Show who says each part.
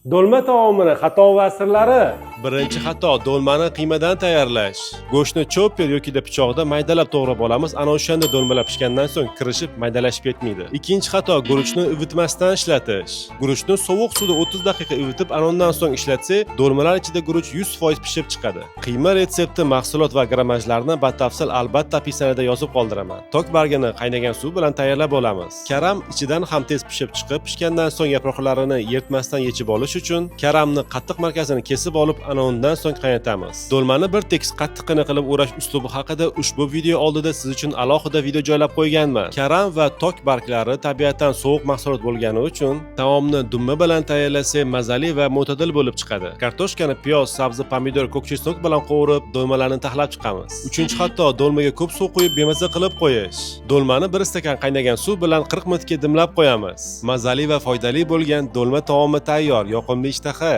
Speaker 1: Do'lma taomini xato va sirlari.
Speaker 2: Birinchi xato do'lmani qiymadan tayyorlash. Go'shtni chopper yoki pichoqda maydalab to'g'rab olamiz, ana o'shanda do'lmalar pishgandan so'ng kirishib maydalashib ketmaydi. Ikkinchi xato guruchni ivitmasdan ishlatish. Guruchni sovuq suvda 30 daqiqa ivitib, ana undan so'ng ishlatsak, do'lmalar ichida guruch 100% pishib chiqadi. Qiyma retsepti, mahsulot va grammajlarni batafsil albatta pishanada yozib qoldiraman. Tok bargini qaynagan suv bilan tayyorlab olamiz. Karam ichidan ham tez pishib chiqib, pishgandan so'ng yaproqlarini yirtmasdan yechib olish uchun karamni qattiq markazini kesib olib, ana undan so'ng qaynatamiz. Do'lmani bir tekis qattiqqina qilib o'rash uslubi haqida ushbu video oldida siz uchun alohida video joylab qo'yganman. Karam va tok barglari tabiatan sovuq mahsulot bo'lgani uchun taomni dumma bilan tayyorlasak mazali va mo'tadil bo'lib chiqadi. Kartoshkani piyoz, sabzi, pomidor, ko'k chesnok bilan qovurib, do'lmalarni taxlab chiqamiz. Uchinchi xato do'lmaga ko'p suv quyib bemaza qilib qo'yish. Do'lmani 1 stakan qaynagan suv bilan 40 minutga dimlab qo'yamiz. Mazali va foydali bo'lgan do'lma taomi tayyor. Yoqimli ishtaha.